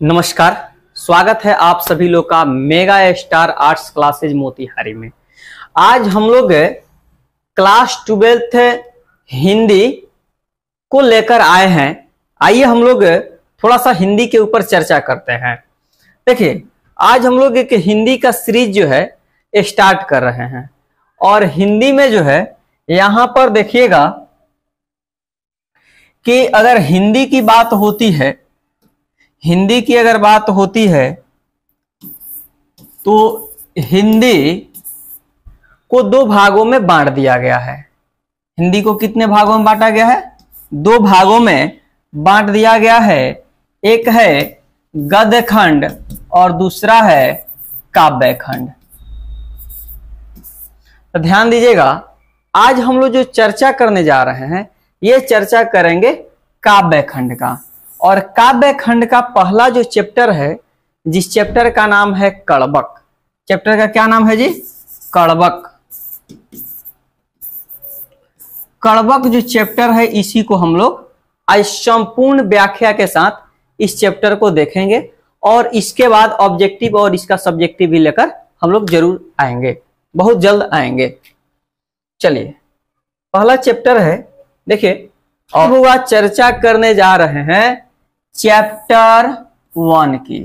नमस्कार, स्वागत है आप सभी लोग का mega star arts classes Motihari में। आज हम लोग क्लास 12th हिंदी को लेकर आए हैं। आइए हम लोग थोड़ा सा हिंदी के ऊपर चर्चा करते हैं। देखिए, आज हम लोग एक हिंदी का सीरीज जो है स्टार्ट कर रहे हैं और हिंदी में जो है यहाँ पर देखिएगा कि अगर हिंदी की बात होती है, हिंदी की अगर बात होती है तो हिंदी को दो भागों में बांट दिया गया है। हिंदी को कितने भागों में बांटा गया है? दो भागों में बांट दिया गया है। एक है गद्य खंड और दूसरा है काव्य खंड। तो ध्यान दीजिएगा, आज हम लोग जो चर्चा करने जा रहे हैं ये चर्चा करेंगे काव्य खंड का। और काव्य खंड का पहला जो चैप्टर है, जिस चैप्टर का नाम है कड़बक। चैप्टर का क्या नाम है जी? कड़बक। कड़बक जो चैप्टर है इसी को हम लोग आज संपूर्ण व्याख्या के साथ इस चैप्टर को देखेंगे और इसके बाद ऑब्जेक्टिव और इसका सब्जेक्टिव भी लेकर हम लोग जरूर आएंगे, बहुत जल्द आएंगे। चलिए, पहला चैप्टर है, देखिए अब हुआ चर्चा करने जा रहे हैं चैप्टर 1 की।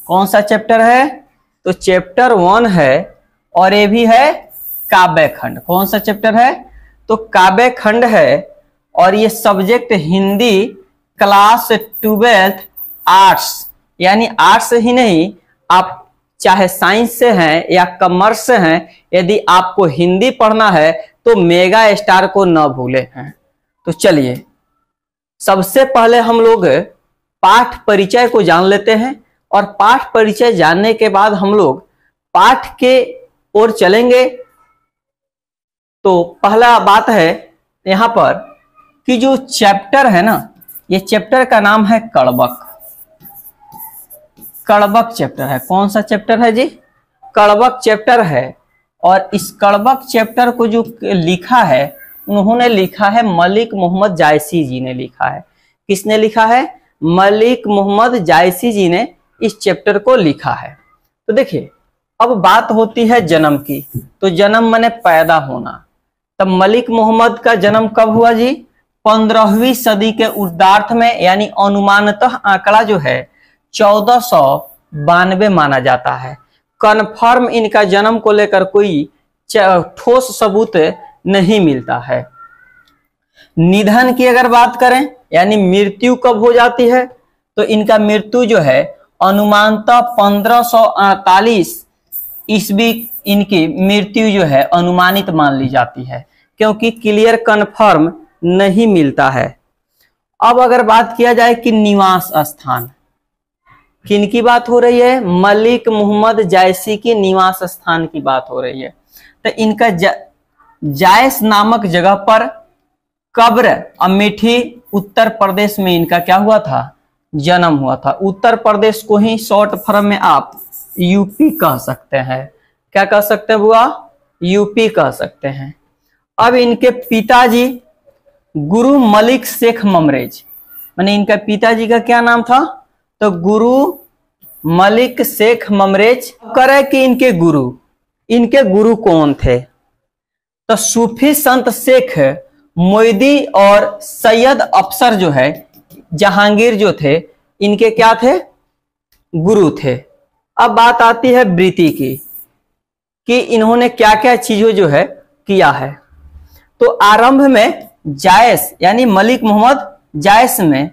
कौन सा चैप्टर है? तो चैप्टर 1 है और ये भी है काव्य खंड। कौन सा चैप्टर है? तो काव्य खंड है और ये subject Hindi class 12th arts, यानी आर्ट्स ही नहीं, आप चाहे साइंस से हैं या कॉमर्स से हैं, यदि आपको हिंदी पढ़ना है तो मेगा स्टार को न भूलें हैं। तो चलिए, सबसे पहले हम लोग पाठ परिचय को जान लेते हैं और पाठ परिचय जानने के बाद हम लोग पाठ के ओर चलेंगे। तो पहला बात है यहाँ पर कि जो चैप्टर है ना, ये चैप्टर का नाम है कड़बक। कड़बक चैप्टर है। कौन सा चैप्टर है जी? कड़बक चैप्टर है। और इस कड़बक चैप्टर को जो लिखा है, उन्होंने लिखा है मलिक मोहम्मद जायसी जी ने लिखा है। किसने लिखा है? मलिक मोहम्मद जायसी जी ने इस चैप्टर को लिखा है। तो देखिए, अब बात होती है जन्म की। तो जन्म माने पैदा होना। तब मलिक मोहम्मद का जन्म कब हुआ जी? 15वीं सदी के उत्तरार्ध में, यानी अनुमानतः आंकड़ा जो है 1492 माना जाता है। कन्फर्म इनका जन्म को लेकर कोई ठोस सबूत नहीं मिलता है। निधन की अगर बात करें, यानी मृत्यु कब हो जाती है, तो इनका मृत्यु जो है अनुमानतः 1548 ईस्वी इनकी मृत्यु जो है अनुमानित मान ली जाती है, क्योंकि क्लियर कन्फर्म नहीं मिलता है। अब अगर बात किया जाए कि निवास स्थान, किनकी बात हो रही है? मलिक मोहम्मद जायसी की निवास स्थान की बात हो रही है। तो इनका जायस नामक जगह पर कब्र अमेठी उत्तर प्रदेश में इनका क्या हुआ था? जन्म हुआ था। उत्तर प्रदेश को ही शॉर्ट फॉर्म में आप यूपी कह सकते हैं। क्या कह सकते हैं बुआ? यूपी कह सकते हैं। अब इनके पिताजी गुरु मलिक शेख ममरेज, माने इनका पिताजी का क्या नाम था? तो गुरु मलिक शेख ममरेज। करे कि इनके गुरु कौन थे? तो सूफी संत शेख मोइदी और सैयद अफसर जो है जहांगीर जो थे, इनके क्या थे? गुरु थे। अब बात आती है वृत्ति की कि इन्होंने क्या क्या चीजों जो है किया है। तो आरंभ में जायस यानी मलिक मोहम्मद जायस में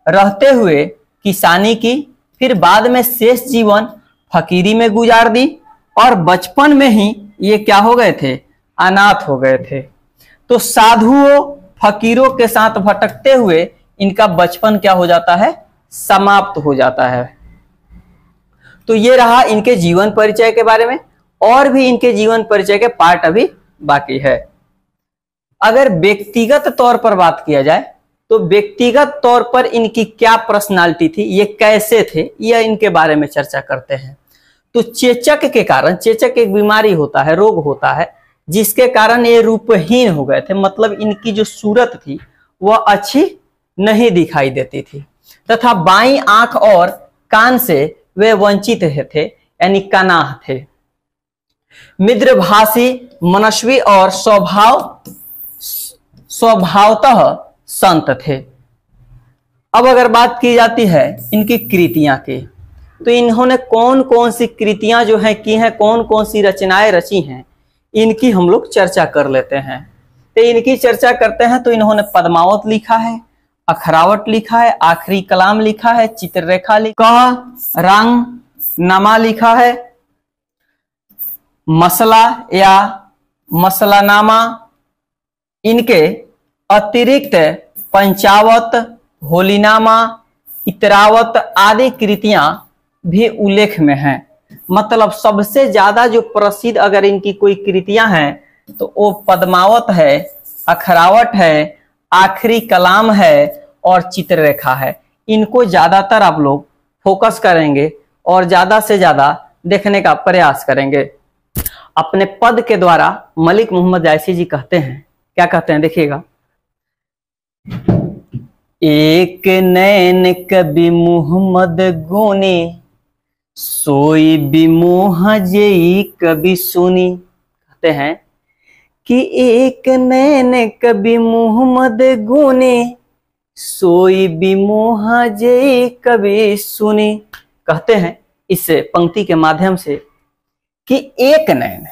रहते हुए किसानी की, फिर बाद में शेष जीवन फकीरी में गुजार दी और बचपन में ही ये क्या हो गए थे? अनाथ हो गए थे। तो साधुओं फकीरों के साथ भटकते हुए इनका बचपन क्या हो जाता है? समाप्त हो जाता है। तो ये रहा इनके जीवन परिचय के बारे में। और भी इनके जीवन परिचय के पार्ट अभी बाकी है। अगर व्यक्तिगत तौर पर बात किया जाए तो व्यक्तिगत तौर पर इनकी क्या पर्सनालिटी थी, ये कैसे थे, यह इनके बारे में चर्चा करते हैं। तो चेचक के कारण, चेचक एक बीमारी होता है, रोग होता है, जिसके कारण ये रूपहीन हो गए थे। मतलब इनकी जो सूरत थी वह अच्छी नहीं दिखाई देती थी तथा बाईं आंख और कान से वे वंचित थे, यानी कनाह थे। मिद्रभाषी, मनस्वी और स्वभावतः संत थे। अब अगर बात की जाती है इनकी कृतियां की, तो इन्होंने कौन कौन सी कृतियां जो है की हैं, कौन कौन सी रचनाएं रची हैं, इनकी हम लोग चर्चा कर लेते हैं। तो इनकी चर्चा करते हैं तो इन्होंने पद्मावत लिखा है, अखरावट लिखा है, आखिरी कलाम लिखा है, चित्ररेखा लिखा है, रंग नामा लिखा है, मसला या मसलानामा। इनके अतिरिक्त पंचावत, होलीनामा, इतरावत आदि कृतियां भी उल्लेख में हैं। मतलब सबसे ज्यादा जो प्रसिद्ध अगर इनकी कोई कृतियां हैं तो वो पद्मावत है, अखरावट है, आखिरी कलाम है और चित्ररेखा है। इनको ज्यादातर आप लोग फोकस करेंगे और ज्यादा से ज्यादा देखने का प्रयास करेंगे। अपने पद के द्वारा मलिक मोहम्मद जायसी जी कहते हैं, क्या कहते हैं देखिएगा। एक नैन कभी मोहम्मद गुनी, सोई बिमोह जेई कभी सुनी। कहते हैं कि एक नैन कभी मोहम्मद गुनी, सोई बिमोह जेई कभी सुनी। कहते हैं इस पंक्ति के माध्यम से कि एक नैन,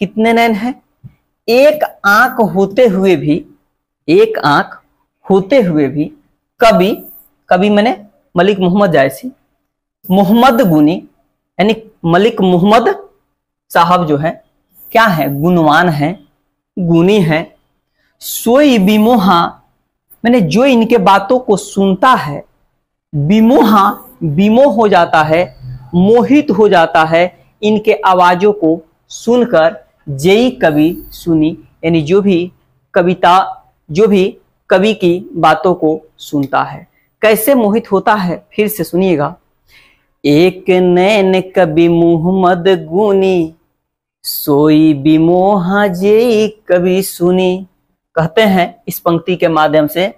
कितने नैन हैं? एक आंख होते हुए भी, एक आंख होते हुए भी कभी, कभी मैंने मलिक मोहम्मद जायसी, मोहम्मद गुनी यानी मलिक मोहम्मद साहब जो है क्या है? गुणवान है, गुनी है। सोई बिमोहा मैंने जो इनके बातों को सुनता है, बिमोहा विमोह हो जाता है, मोहित हो जाता है इनके आवाजों को सुनकर। जेई कवि सुनी यानी जो भी कविता, जो भी कवि की बातों को सुनता है। कैसे मोहित होता है फिर से सुनिएगा। एक नैन कवि मोहम्मद गुनी, सोई बिमोहा जेई कवि सुनी। कहते हैं इस पंक्ति के माध्यम से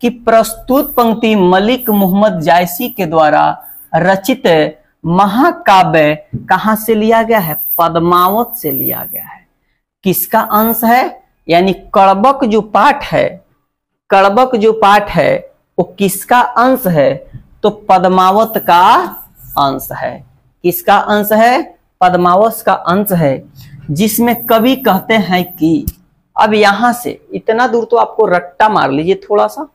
कि प्रस्तुत पंक्ति मलिक मोहम्मद जायसी के द्वारा रचित महाकाव्य कहां से लिया गया है? पद्मावत से लिया गया है। किसका अंश है? यानी कड़बक जो पाठ है, कड़बक जो पाठ है वो किसका अंश है? तो पद्मावत का अंश है। किसका अंश है? पद्मावत का अंश है, जिसमें कवि कहते हैं कि, अब यहां से इतना दूर तो आपको रट्टा मार लीजिए थोड़ा सा।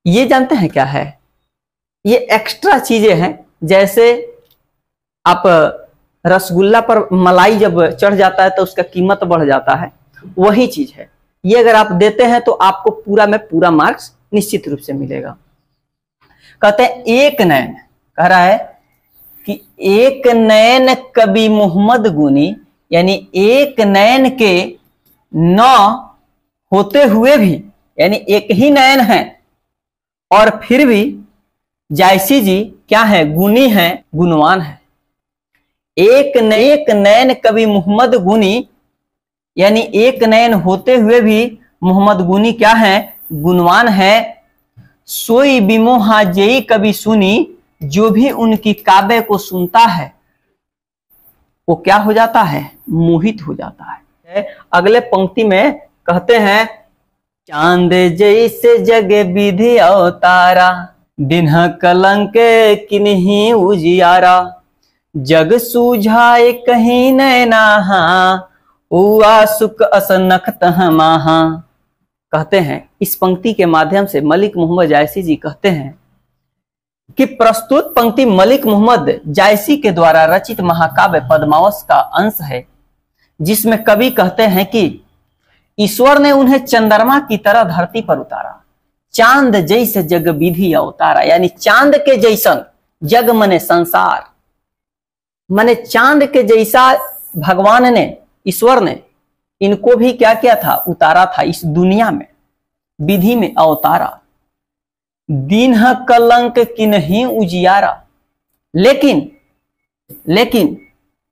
ये जानते हैं क्या है? ये एक्स्ट्रा चीजें हैं। जैसे आप रसगुल्ला पर मलाई जब चढ़ जाता है तो उसका कीमत बढ़ जाता है, वही चीज है। ये अगर आप देते हैं तो आपको पूरा में पूरा मार्क्स निश्चित रूप से मिलेगा। कहते हैं एक नैन, कह रहा है कि एक नैन कवि मोहम्मद गुनी, यानी एक नैन के न होते हुए भी, यानी एक ही नैन है और फिर भी जायसी जी क्या है? गुनी है, गुणवान है। एक नैन कवि मोहम्मद गुनी, यानी एक नैन होते हुए भी मोहम्मद गुनी क्या है? गुणवान है। सोई बिमोहा जेई कवि सुनी, जो भी उनकी काव्य को सुनता है वो क्या हो जाता है? मोहित हो जाता है। अगले पंक्ति में कहते हैं, चांद जैसे जग विधि अवतारा, दिन कलंक किन्हीं उजियारा, जग सूझाए कहीं नैनाहा, हुआ सुख असनख तहमाहा। कहते हैं इस पंक्ति के माध्यम से मलिक मोहम्मद जायसी जी कहते हैं कि प्रस्तुत पंक्ति मलिक मोहम्मद जायसी के द्वारा रचित महाकाव्य पद्मावत का अंश है, जिसमें कवि कहते हैं कि ईश्वर ने उन्हें चंद्रमा की तरह धरती पर उतारा, चांद जैसे जग विधि अवतारा, यानी चांद के जैसन, जग मने संसार, मने चांद के जैसा भगवान ने, ईश्वर ने इनको भी क्या किया था? उतारा था इस दुनिया में, विधि में अवतारा। दिन कलंक किन्हीं उजियारा, लेकिन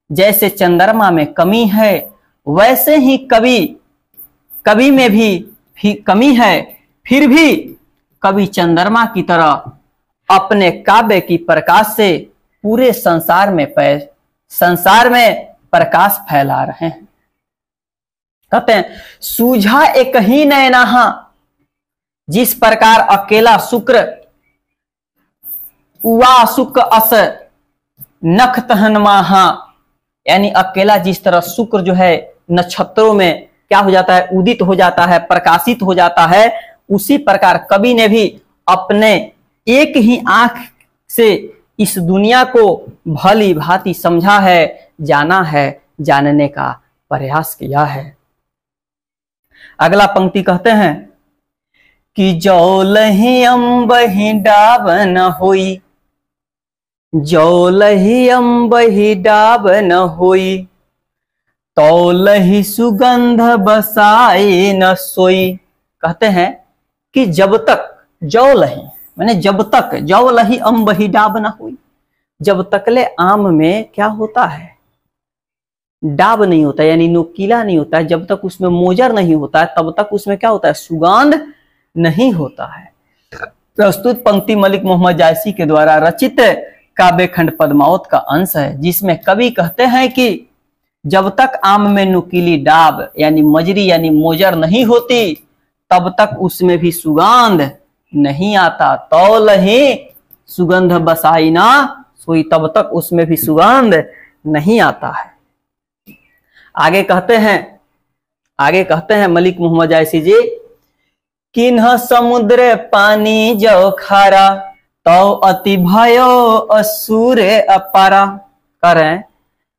जैसे चंद्रमा में कमी है वैसे ही कवि में भी कमी है, फिर भी कवि चंद्रमा की तरह अपने काव्य की प्रकाश से पूरे संसार में प्रकाश फैला रहे हैं। कहते हैं सूझा एक ही नैनाहा, जिस प्रकार अकेला शुक्र उवा शुक्र अस नख तहनमाहा, यानी अकेला जिस तरह शुक्र जो है नक्षत्रों में क्या हो जाता है, उदित हो जाता है, प्रकाशित हो जाता है, उसी प्रकार कवि ने भी अपने एक ही आंख से इस दुनिया को भली भांति समझा है, जाना है, जानने का प्रयास किया है। अगला पंक्ति कहते हैं कि जौलहि अम्बहि डाब न होई, जौलहि अम्बहि डाब न होई, तौलहि सुगंध बसाए न सोई। कहते हैं कि जब तक जौलहि माने जब तक, जौलहि अम्बहि डाब न होई, जब तकले आम में क्या होता है, डाब नहीं होता यानी नुकीला नहीं होता है, जब तक उसमें मोजर नहीं होता है तब तक उसमें क्या होता है, सुगंध नहीं होता है। प्रस्तुत पंक्ति मलिक मोहम्मद जायसी के द्वारा रचित काव्य खंड पद्मावत का अंश है, जिसमें कवि कहते हैं कि जब तक आम में नुकीली डाब यानी मजरी यानी मोजर नहीं होती तब तक उसमें भी सुगंध नहीं आता। तौलहि सुगंध बसाई ना सोई, तब तक उसमें भी सुगंध नहीं आता है। आगे कहते हैं मलिक मोहम्मद जायसी जी, किन्ह समुद्र पानी जो खारा, तो अति भयो असुर अपारा। करें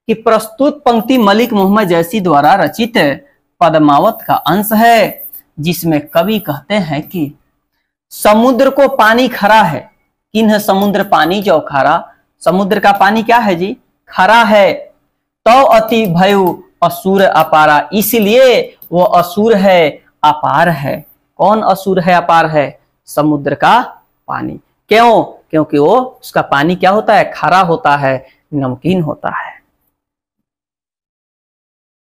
कि प्रस्तुत पंक्ति मलिक मोहम्मद जायसी द्वारा रचित पद्मावत का अंश है, जिसमें कवि कहते हैं कि समुद्र को पानी खरा है, किन्ह समुद्र पानी जो खारा, समुद्र का पानी क्या है जी, खरा है, तो अति भयु असुर अपारा, इसलिए वो असुर है, अपार है। कौन असुर है, अपार है, समुद्र का पानी। क्यों? क्योंकि वो उसका पानी क्या होता है, खारा होता है, नमकीन होता है।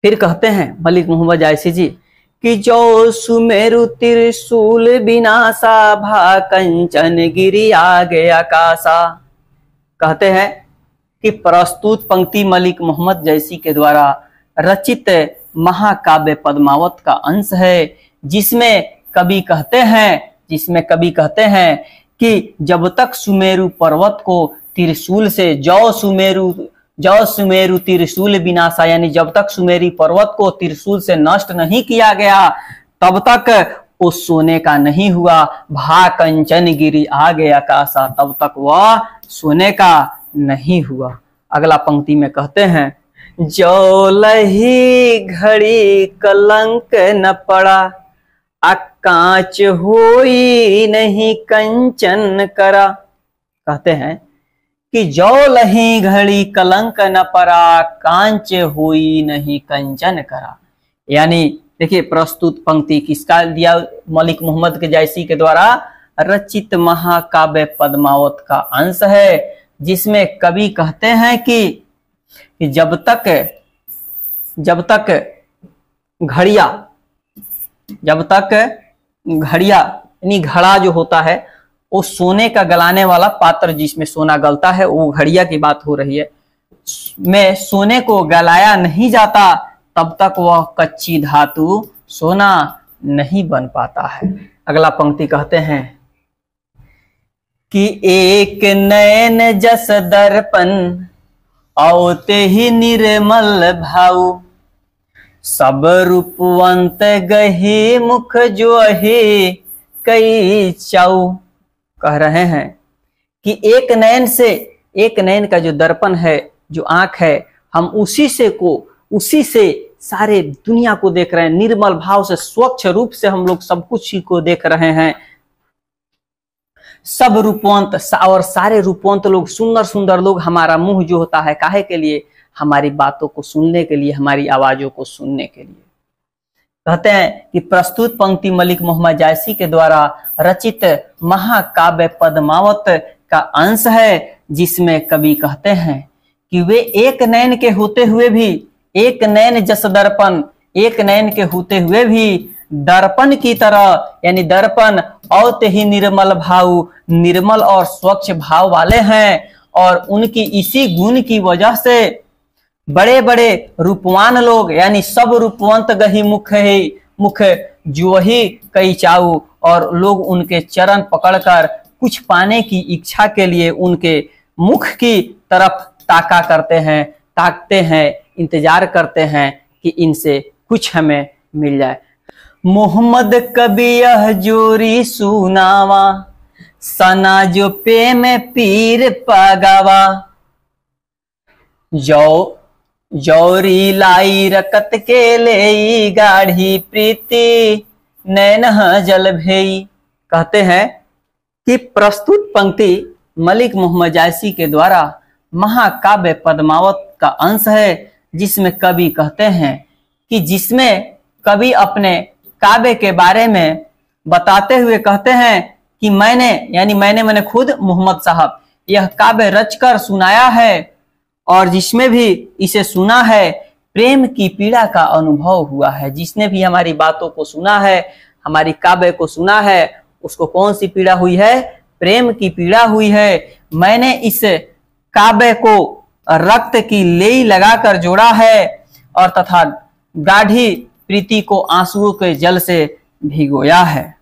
फिर कहते हैं मलिक मोहम्मद जायसी जी कि जो सुमेरु त्रिशूल विनाशा, भा कंचन गिरी आगे आकाशा। कहते हैं कि प्रस्तुत पंक्ति मलिक मोहम्मद जायसी के द्वारा रचित महाकाव्य पद्मावत का अंश है, जिसमें कवि कहते हैं कि जब तक सुमेरु पर्वत को त्रिशूल से, जौ सुमेरु त्रिशूल विनाशा, यानी जब तक सुमेरी पर्वत को त्रिशूल से नष्ट नहीं किया गया तब तक वो सोने का नहीं हुआ। भा कंचन गिरी आगे आकाशा, तब तक वह सोने का नहीं हुआ। अगला पंक्ति में कहते हैं जौलहि घड़ी कलंक न पड़ा, कांच होई नहीं कंचन करा। कहते हैं कि जौलहि घड़ी कलंक न पड़ा, कांच होई नहीं कंचन करा। यानी देखिए प्रस्तुत पंक्ति किसका दिया, मलिक मोहम्मद जायसी के द्वारा रचित महाकाव्य पद्मावत का अंश है, जिसमें कवि कहते हैं कि जब तक घड़िया यानी घड़ा जो होता है वो सोने का गलाने वाला पात्र जिसमें सोना गलता है, वो घड़िया की बात हो रही है, में सोने को गलाया नहीं जाता तब तक वह कच्ची धातु सोना नहीं बन पाता है। अगला पंक्ति कहते हैं कि एक नैन जस दर्पण, औते ही निर्मल भाव, सब रूपवंत गही मुख जो है कई चाऊ। कह रहे हैं कि एक नैन का जो दर्पण है, जो आंख है, हम उसी से सारे दुनिया को देख रहे हैं, निर्मल भाव से, स्वच्छ रूप से हम लोग सब कुछ को देख रहे हैं। सब रूपवंत और सारे रूपवंत लोग, सुंदर सुंदर लोग, हमारा मुंह जो होता है काहे के लिए, हमारी बातों को सुनने के लिए, हमारी आवाजों को सुनने के लिए। कहते हैं कि प्रस्तुत पंक्ति मलिक मोहम्मद जायसी के द्वारा रचित महाकाव्य पद्मावत का अंश है, जिसमें कवि कहते हैं कि वे एक नैन के होते हुए भी, एक नैन जस दर्पण, एक नैन के होते हुए भी दर्पण की तरह, यानी दर्पण औते ही निर्मल भाव, निर्मल और स्वच्छ भाव वाले हैं, और उनकी इसी गुण की वजह से बड़े बड़े रूपवान लोग यानी सब रूपवंत गही मुख जो ही कई चाऊ, और लोग उनके चरण पकड़कर कुछ पाने की इच्छा के लिए उनके मुख की तरफ ताकते हैं, इंतजार करते हैं कि इनसे कुछ हमें मिल जाए। मोहम्मद कभी यह जोरी सुनावा, सना जो पे में पीर पगावा, जौरी लाई रकत के ले गाढ़ी प्रीति नैन जल भेई। कहते हैं कि प्रस्तुत पंक्ति मलिक मोहम्मद जायसी के द्वारा महाकाव्य पद्मावत का अंश है, जिसमें कवि कहते हैं कि जिसमें कवि अपने काव्य के बारे में बताते हुए कहते हैं कि मैंने खुद मोहम्मद साहब यह काव्य रचकर सुनाया है, और जिसमें भी इसे सुना है प्रेम की पीड़ा का अनुभव हुआ है। जिसने भी हमारी बातों को सुना है, हमारी काव्य को सुना है, उसको कौन सी पीड़ा हुई है? प्रेम की पीड़ा हुई है। मैंने इस काव्य को रक्त की लेई लगाकर जोड़ा है और तथा गाढ़ी प्रीति को आंसुओं के जल से भिगोया है।